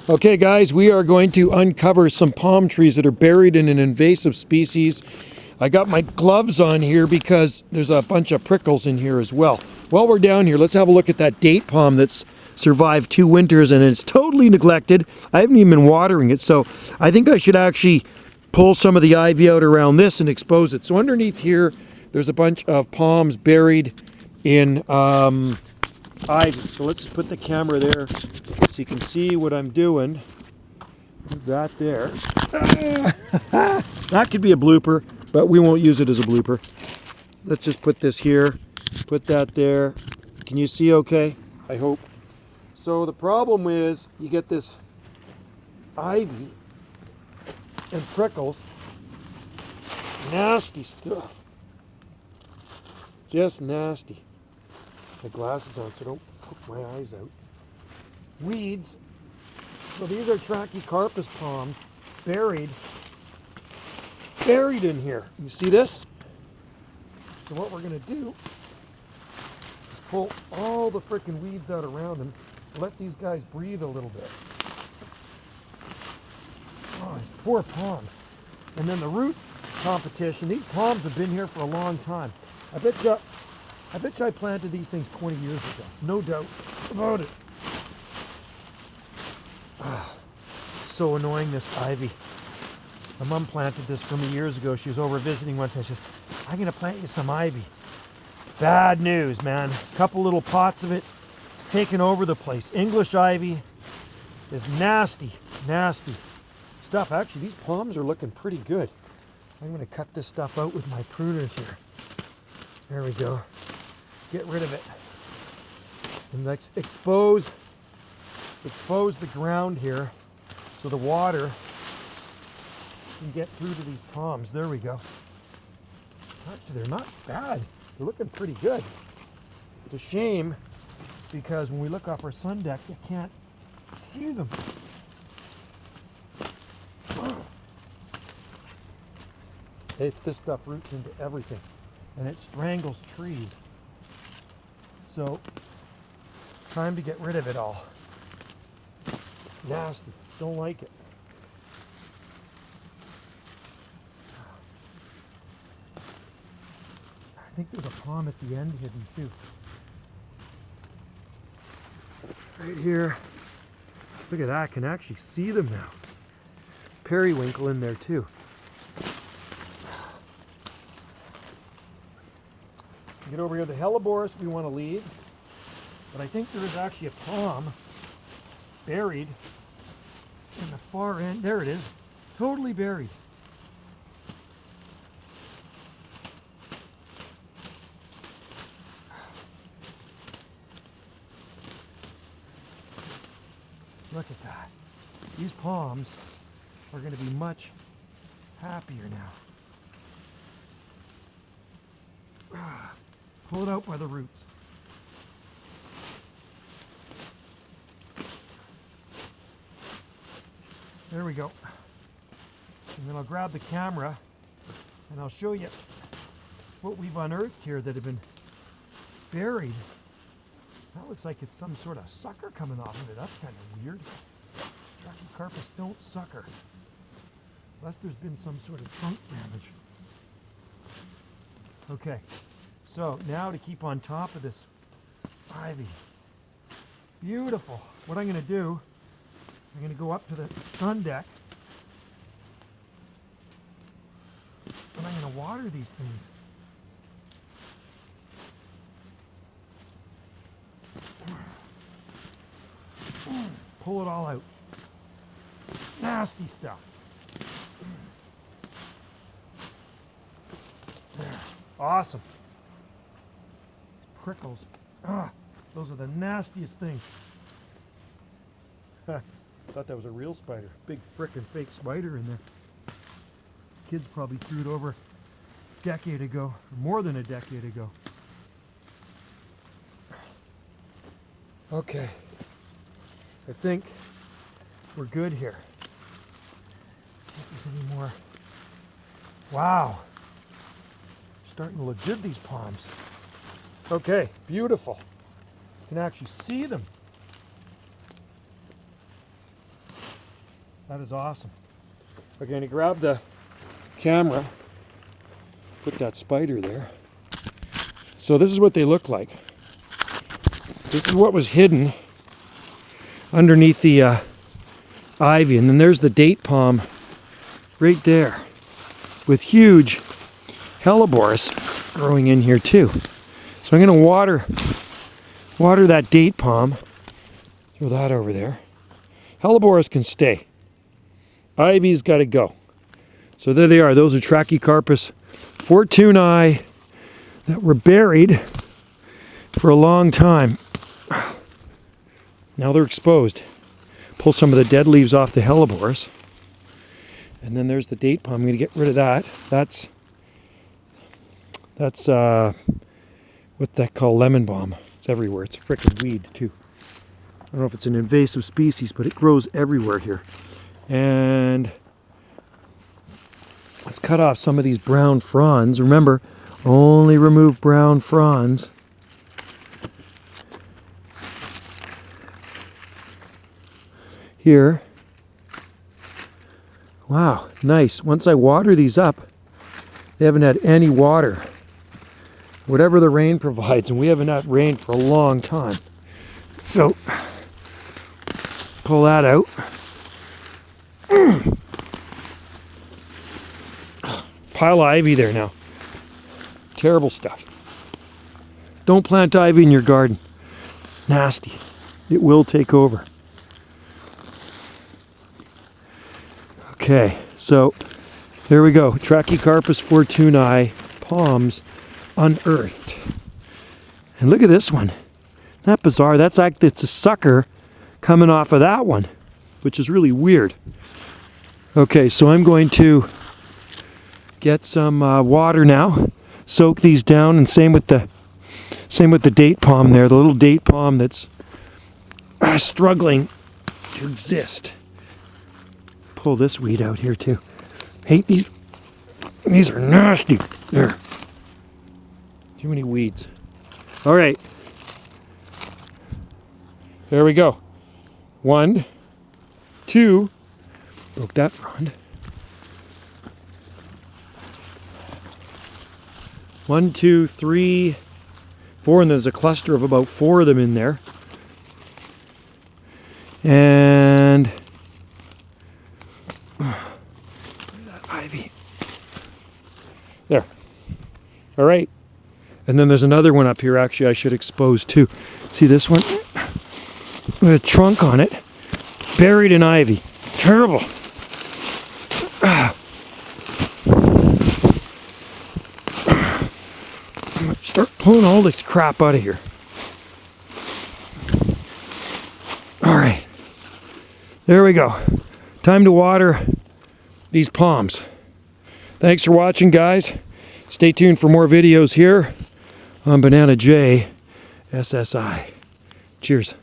Okay guys, we are going to uncover some palm trees that are buried in an invasive species. I got my gloves on here because there's a bunch of prickles in here as well. While we're down here, let's have a look at that date palm that's survived 2 winters and it's totally neglected. I haven't even been watering it, so I think I should actually pull some of the ivy out around this and expose it. So underneath here, there's a bunch of palms buried in ivy. So let's put the camera there so you can see what I'm doing. Move that there. That could be a blooper, but we won't use it as a blooper. Let's just put this here, put that there. Can you see okay? I hope. So the problem is you get this ivy and prickles. Nasty stuff. Just nasty. My glasses on so don't poke my eyes out. Weeds. So these are Trachycarpus palms buried in here. You see this? So what we're going to do is pull all the frickin' weeds out around them. Let these guys breathe a little bit. Oh, these poor palms. And then the root competition. These palms have been here for a long time. I bet you I planted these things 20 years ago. No doubt about it. So annoying, this ivy. My mom planted this for me years ago. She was over visiting one time. She says, I'm going to plant you some ivy. Bad news, man. A couple little pots of it. It's taken over the place. English ivy is nasty, nasty stuff. Actually, these palms are looking pretty good. I'm going to cut this stuff out with my pruners here. There we go. Get rid of it. And let's expose the ground here so the water can get through to these palms. There we go. They're not bad. They're looking pretty good. It's a shame because when we look off our sun deck, you can't see them. This stuff roots into everything and it strangles trees. So, time to get rid of it all. Nasty. Don't like it. I think there's a palm at the end hidden too. Right here. Look at that. I can actually see them now. Periwinkle in there too. Get over here. The hellebores we want to leave. But I think there is actually a palm buried in the far end. There it is. Totally buried. Look at that. These palms are going to be much happier now. Pull it out by the roots. There we go. And then I'll grab the camera and I'll show you what we've unearthed here that have been buried. That looks like it's some sort of sucker coming off of it. That's kind of weird. Trachycarpus don't sucker. Unless there's been some sort of trunk damage. Okay, so now to keep on top of this ivy. Beautiful. What I'm going to do, I'm going to go up to the sun deck and I'm going to water these things. Pull it all out. Nasty stuff. There. Awesome. Prickles. Those are the nastiest things. Thought that was a real spider. Big frickin' fake spider in there. Kids probably threw it over a decade ago, or more than a decade ago. Okay. I think we're good here. If there's any more. Wow. Starting to look good, these palms. Okay, beautiful. You can actually see them. That is awesome. We're going to grab the camera, put that spider there. So this is what they look like. This is what was hidden underneath the ivy, and then there's the date palm right there with huge hellebores growing in here too. So I'm going to water that date palm. Throw that over there. Hellebores can stay. Ivy's got to go. So there they are. Those are Trachycarpus fortunei that were buried for a long time. Now they're exposed. Pull some of the dead leaves off the hellebores. And then there's the date palm. I'm going to get rid of that. That's what they call lemon balm. It's everywhere. It's a frickin' weed too. I don't know if it's an invasive species, but it grows everywhere here. And let's cut off some of these brown fronds. Remember, only remove brown fronds. Here. Wow, nice. Once I water these up, they haven't had any water. Whatever the rain provides, and we haven't had rain for a long time. So, pull that out. Pile of ivy there now. Terrible stuff. Don't plant ivy in your garden. Nasty. It will take over. Okay, so there we go. Trachycarpus fortunei palms unearthed. And look at this one. Isn't that bizarre? That's like it's a sucker coming off of that one, which is really weird. Okay, so I'm going to get some water now. Soak these down, and same with the date palm there, the little date palm that's struggling to exist. Pull this weed out here too. Hate these. These are nasty. There. Too many weeds. All right. There we go. 1, 2. Broke that frond. 1, 2, 3, 4, and there's a cluster of about 4 of them in there. And that ivy. There. All right. And then there's another one up here, actually, I should expose too. See this one? With a trunk on it. Buried in ivy. Terrible. Start pulling all this crap out of here. All right. There we go. Time to water these palms. Thanks for watching, guys. Stay tuned for more videos here on Banana J SSI. Cheers.